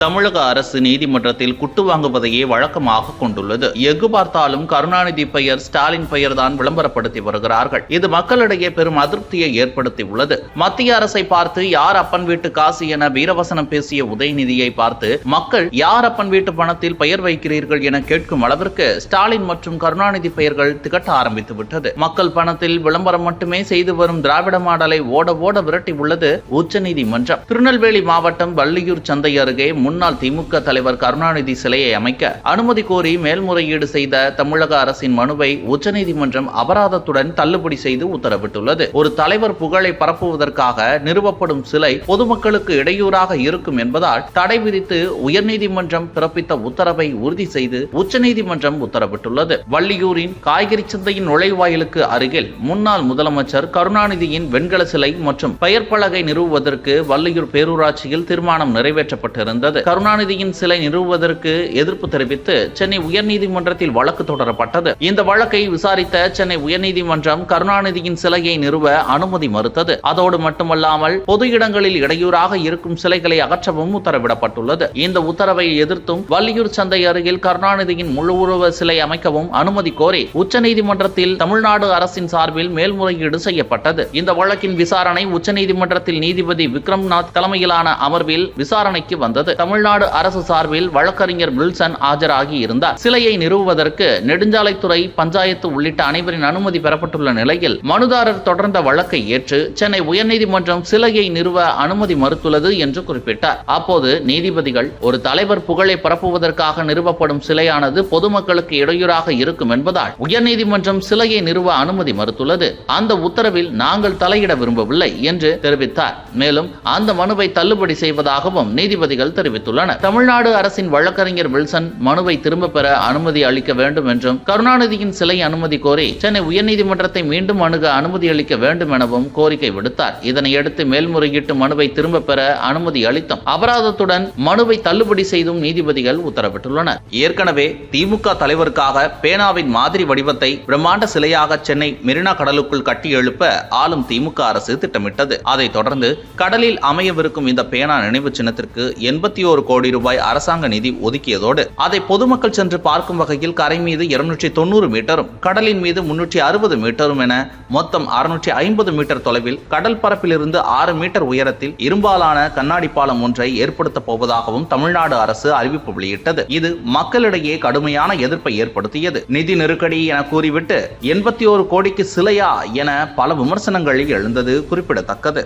தமிழக அரசு நீதிமன்றத்தில் குட்டு வாங்குவதையே வழக்கமாக கொண்டுள்ளது. எங்கு பார்த்தாலும் கருணாநிதி பெயர், ஸ்டாலின் பெயர் தான் விளம்பரப்படுத்தி வருகிறார்கள். இது மக்களிடையே பெரும் அதிருப்தியை ஏற்படுத்தி உள்ளது. மத்திய அரசை பார்த்து யார் அப்பன் வீட்டு காசு என வீரவசனம் பேசிய உதயநிதியை பார்த்து மக்கள் யார் அப்பன் வீட்டு பணத்தில் பெயர் வைக்கிறீர்கள் என கேட்கும் அளவிற்கு ஸ்டாலின் மற்றும் கருணாநிதி பெயர்கள் திகட்ட ஆரம்பித்து விட்டது. மக்கள் பணத்தில் விளம்பரம் மட்டுமே செய்து வரும் திராவிட மாடலை ஓட ஓட விரட்டி உள்ளது உச்சநீதிமன்றம். திருநெல்வேலி மாவட்டம் வள்ளியூர் சந்தை அருகே முன்னாள் திமுக தலைவர் கருணாநிதி சிலையை அமைக்க அனுமதி கோரி மேல்முறையீடு செய்த தமிழக அரசின் மனுவை உச்சநீதிமன்றம் அபராதத்துடன் தள்ளுபடி செய்து உத்தரவிட்டுள்ளது. ஒரு தலைவர் புகழை பரப்புவதற்காக நிறுவப்படும் சிலை பொதுமக்களுக்கு இடையூறாக இருக்கும் என்பதால் தடை விதித்து உயர்நீதிமன்றம் பிறப்பித்த உத்தரவை உறுதி செய்து உச்சநீதிமன்றம் உத்தரவிட்டுள்ளது. வள்ளியூரின் காய்கறி சந்தையின் நுழைவாயிலுக்கு அருகில் முன்னாள் முதலமைச்சர் கருணாநிதியின் வெண்கல சிலை மற்றும் பெயர் பலகை நிறுவுவதற்கு வள்ளியூர் பேரூராட்சியில் தீர்மானம் நிறைவேற்றப்பட்டிருந்தது. கருணாநிதியின் சிலை நிறுவுவதற்கு எதிர்ப்பு தெரிவித்து சென்னை உயர்நீதிமன்றத்தில் வழக்கு தொடரப்பட்டது. இந்த வழக்கை விசாரித்த சென்னை உயர்நீதிமன்றம் கருணாநிதியின் சிலையை நிறுவ அனுமதி மறுத்தது. அதோடு மட்டுமல்லாமல் பொது இடங்களில் இடையூறாக இருக்கும் சிலைகளை அகற்றவும் உத்தரவிடப்பட்டுள்ளது. இந்த உத்தரவை எதிர்த்தும் வள்ளியூர் சந்தை அருகில் கருணாநிதியின் முழு உருவ சிலை அமைக்கவும் அனுமதி கோரி உச்சநீதிமன்றத்தில் தமிழ்நாடு அரசின் சார்பில் மேல்முறையீடு செய்யப்பட்டது. இந்த வழக்கின் விசாரணை உச்சநீதிமன்றத்தில் நீதிபதி விக்ரம்நாத் தலைமையிலான அமர்வில் விசாரணைக்கு வந்தது. தமிழ்நாடு அரசு சார்பில் வழக்கறிஞர் வில்சன் ஆஜராகி இருந்தார். சிலையை நிறுவுவதற்கு நெடுஞ்சாலைத்துறை, பஞ்சாயத்து உள்ளிட்ட அனைவரின் அனுமதி பெறப்பட்டுள்ள நிலையில் மனுதாரர் தொடர்ந்த வழக்கை ஏற்று சென்னை உயர்நீதிமன்றம் சிலையை நிறுவ அனுமதி மறுத்துள்ளது என்று குறிப்பிட்டார். அப்போது நீதிபதிகள், ஒரு தலைவர் புகழை பரப்புவதற்காக நிறுவப்படும் சிலையானது பொதுமக்களுக்கு இடையூறாக இருக்கும் என்பதால் உயர்நீதிமன்றம் சிலையை நிறுவ அனுமதி மறுத்துள்ளது. அந்த உத்தரவில் நாங்கள் தலையிட விரும்பவில்லை என்று தெரிவித்தார். மேலும் அந்த மனுவை தள்ளுபடி செய்வதாகவும் நீதிபதிகள் தெரிவித்துள்ளனர். தமிழ்நாடு அரசின் வழக்கறிஞர் வில்சன் மனுவை திரும்ப பெற அனுமதி அளிக்க வேண்டும் என்றும், கருணாநிதியின் சிலை அனுமதி கோரி சென்னை உயர்நீதிமன்றத்தை மீண்டும் அணுக அனுமதி அளிக்க வேண்டும் எனவும் கோரிக்கை விடுத்தார். இதனையடுத்து மேல்முறையீட்டு மனுவை திரும்ப பெற அனுமதி அளித்தும் அபராதத்துடன் மனுவை தள்ளுபடி செய்தும் நீதிபதிகள் உத்தரவிட்டுள்ளனர். ஏற்கனவே திமுக தலைவருக்காக பேனாவின் மாதிரி வடிவத்தை பிரம்மாண்ட சிலையாக சென்னை மெரினா கடலுக்குள் கட்டி எழுப்ப ஆளும் திமுக அரசு திட்டமிட்டது. அதைத் தொடர்ந்து கடலில் அமையவிருக்கும் இந்த பேனா நினைவு சின்னத்திற்கு 81 கோடி ரூபாய் அரசாங்க நிதி ஒதுக்கியதோடு அதை பொதுமக்கள் சென்று பார்க்கும் வகையில் கரை மீது 290 மீட்டரும் கடலின் மீது 360 மீட்டரும் என மொத்தம் 650 மீட்டர் தொலைவில் கடல் பரப்பிலிருந்து 6 மீட்டர் உயரத்தில் இரும்பாலான கண்ணாடி பாலம் ஒன்றை ஏற்படுத்த போவதாகவும் தமிழ்நாடு அரசு அறிவிப்பு வெளியிட்டது. இது மக்களிடையே கடுமையான எதிர்ப்பை ஏற்படுத்தியது. நிதி நெருக்கடி என கூறிவிட்டு 81 கோடிக்கு சிலையா என பல விமர்சனங்கள் எழுந்தது குறிப்பிடத்தக்கது.